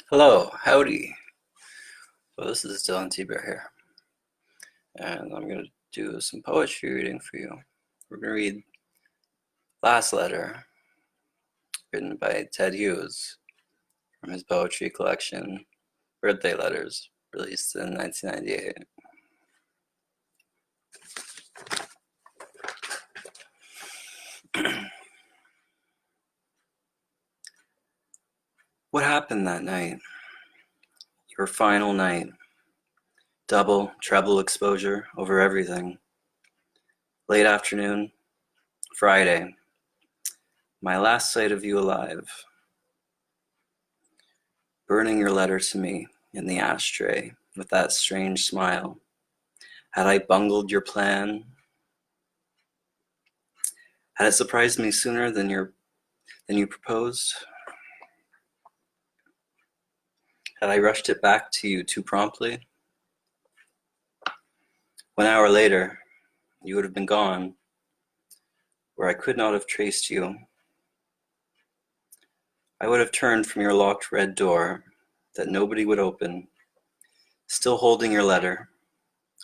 Hello, howdy. So this is Dylan Thibert here, and I'm going to do some poetry reading for you. We're going to read Last Letter, written by Ted Hughes from his poetry collection, Birthday Letters, released in 1998. What happened that night? Your final night. Double, treble exposure over everything. Late afternoon, Friday. My last sight of you alive. Burning your letter to me in the ashtray with that strange smile. Had I bungled your plan? Had it surprised me sooner than you proposed? Had I rushed it back to you too promptly? 1 hour later, you would have been gone, where I could not have traced you. I would have turned from your locked red door that nobody would open, still holding your letter,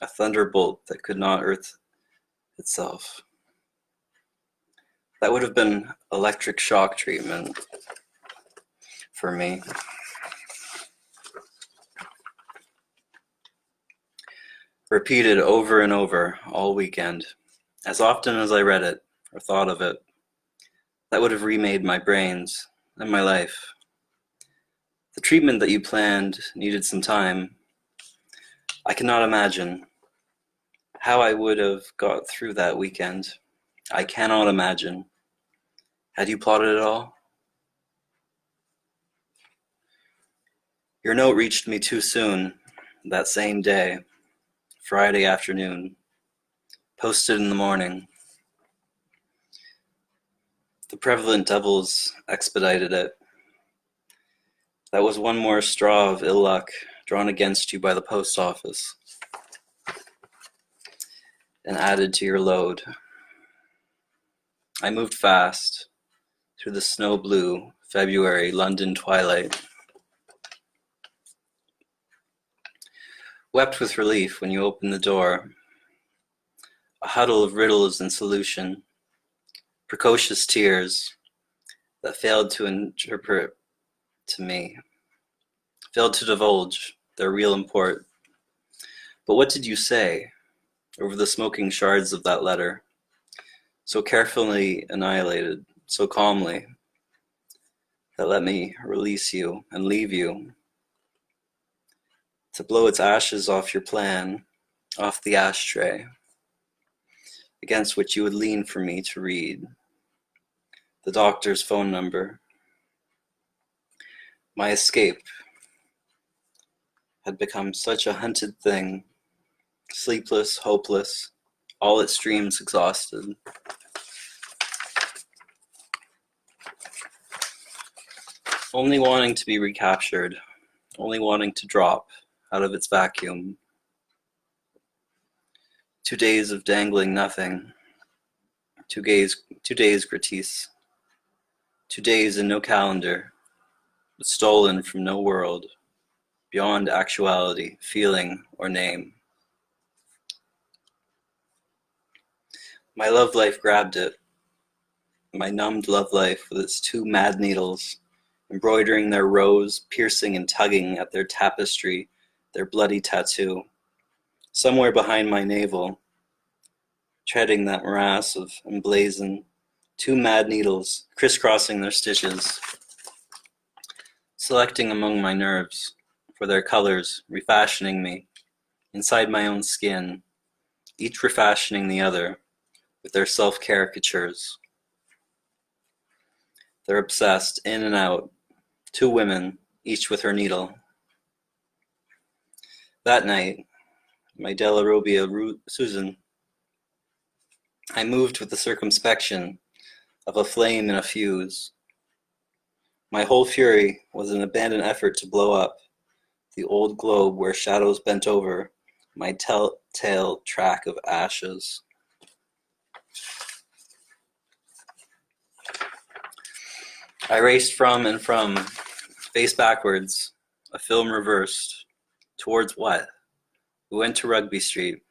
a thunderbolt that could not earth itself. That would have been electric shock treatment for me. Repeated over and over all weekend, as often as I read it or thought of it. That would have remade my brains and my life. The treatment that you planned needed some time. I cannot imagine how I would have got through that weekend. I cannot imagine. Had you plotted it all? Your note reached me too soon, that same day, Friday afternoon, posted in the morning. The prevalent devils expedited it. That was one more straw of ill luck drawn against you by the post office and added to your load. I moved fast through the snow-blue February London twilight. Wept with relief when you opened the door. A huddle of riddles in solution, precocious tears that failed to interpret to me, failed to divulge their real import. But what did you say over the smoking shards of that letter, so carefully annihilated, so calmly, that let me release you and leave you, to blow its ashes off your plan, off the ashtray, against which you would lean for me to read the doctor's phone number. My escape had become such a hunted thing, sleepless, hopeless, all its dreams exhausted. Only wanting to be recaptured, only wanting to drop out of its vacuum. 2 days of dangling nothing, 2 days gratis, 2 days in no calendar, but stolen from no world, beyond actuality, feeling, or name. My love life grabbed it, my numbed love life with its 2 mad needles, embroidering their rows, piercing and tugging at their tapestry, their bloody tattoo. Somewhere behind my navel, treading that morass of emblazoned, 2 mad needles, crisscrossing their stitches, selecting among my nerves for their colors, refashioning me inside my own skin, each refashioning the other with their self-caricatures. They're obsessed, in and out, 2 women, each with her needle. That night, my Della Robbia Susan, I moved with the circumspection of a flame in a fuse. My whole fury was an abandoned effort to blow up the old globe where shadows bent over my telltale track of ashes. I raced from and from, face backwards, a film reversed. Towards what? We went to Rugby Street,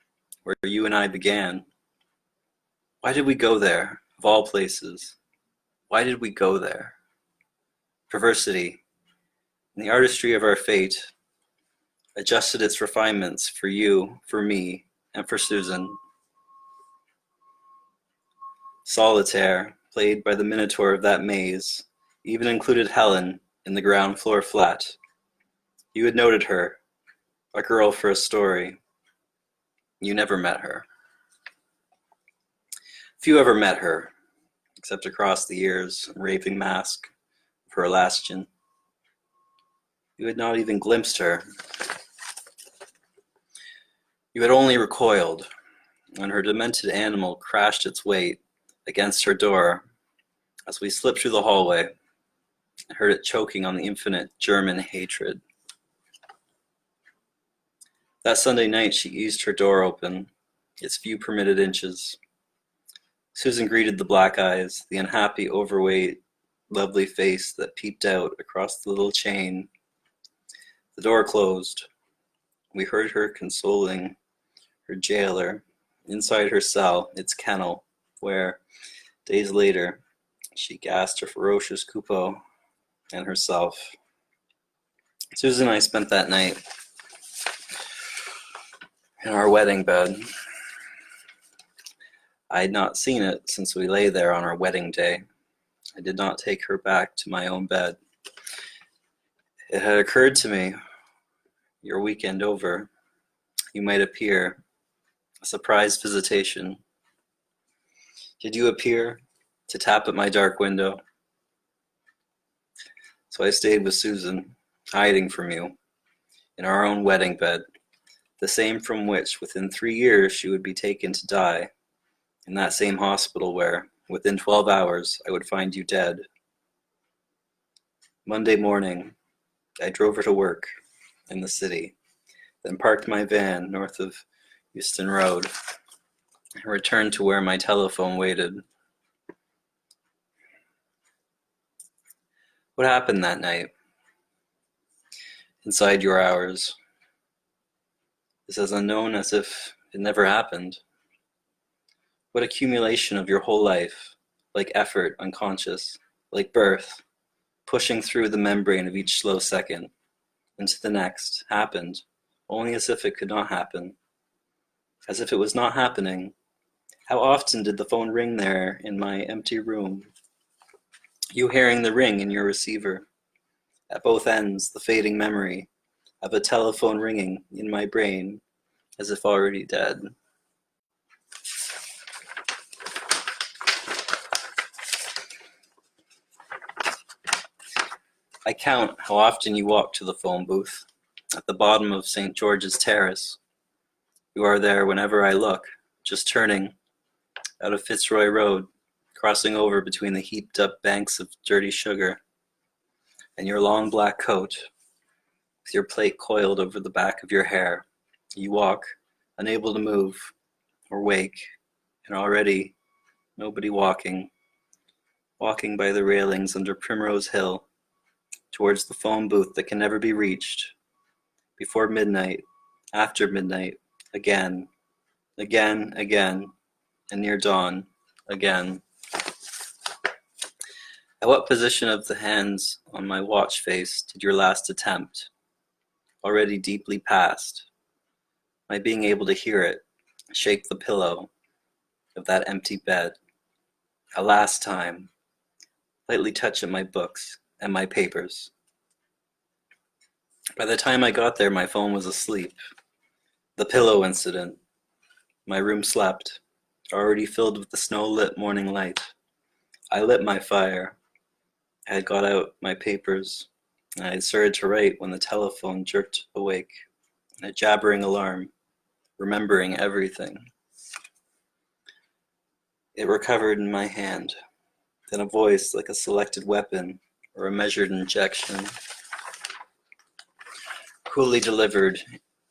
where you and I began. Why did we go there, of all places? Why did we go there? Perversity, and the artistry of our fate, adjusted its refinements for you, for me, and for Susan. Solitaire, played by the minotaur of that maze, even included Helen in the ground floor flat. You had noted her, a girl for a story. You never met her. Few ever met her, except across the years, a raving mask of her Elastion. You had not even glimpsed her. You had only recoiled when her demented animal crashed its weight against her door as we slipped through the hallway and heard it choking on the infinite German hatred. That Sunday night she eased her door open, its few permitted inches. Susan greeted the black eyes, the unhappy, overweight, lovely face that peeped out across the little chain. The door closed. We heard her consoling her jailer inside her cell, its kennel, where, days later, she gassed her ferocious Coupeau and herself. Susan and I spent that night in our wedding bed. I had not seen it since we lay there on our wedding day. I did not take her back to my own bed. It had occurred to me, your weekend over, you might appear, a surprise visitation. Did you appear to tap at my dark window? So I stayed with Susan, hiding from you, in our own wedding bed, the same from which within 3 years she would be taken to die, in that same hospital where, within 12 hours, I would find you dead. Monday morning, I drove her to work in the city, then parked my van north of Euston Road, and returned to where my telephone waited. What happened that night? Inside your hours is as unknown as if it never happened. What accumulation of your whole life, like effort unconscious, like birth, pushing through the membrane of each slow second into the next, happened, only as if it could not happen, as if it was not happening. How often did the phone ring there in my empty room? You hearing the ring in your receiver. At both ends, the fading memory of a telephone ringing in my brain as if already dead. I count how often you walk to the phone booth at the bottom of St. George's Terrace. You are there whenever I look, just turning out of Fitzroy Road, crossing over between the heaped up banks of dirty sugar, and your long black coat, with your plate coiled over the back of your hair. You walk, unable to move or wake, and already nobody walking by the railings under Primrose Hill, towards the phone booth that can never be reached, before midnight, after midnight, again, and near dawn, again. At what position of the hands on my watch face did your last attempt, already deeply past, my being able to hear it, shake the pillow of that empty bed, a last time, lightly touch at my books and my papers? By the time I got there, my phone was asleep. The pillow incident. My room slept, already filled with the snow-lit morning light. I lit my fire. I had got out my papers, and I had started to write when the telephone jerked awake, in a jabbering alarm, remembering everything. It recovered in my hand, then a voice like a selected weapon or a measured injection coolly delivered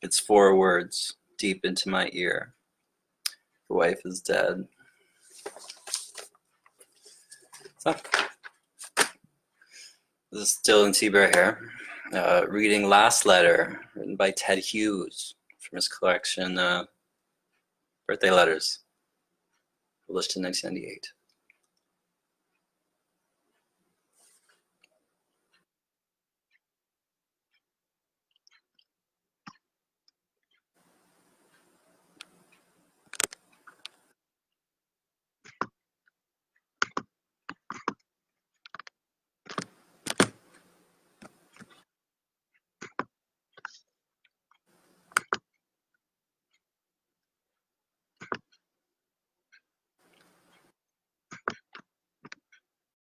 its 4 words deep into my ear. Your wife is dead. So, this is Dylan Thibert here. Reading Last Letter, written by Ted Hughes from his collection Birthday Letters, published in 1998.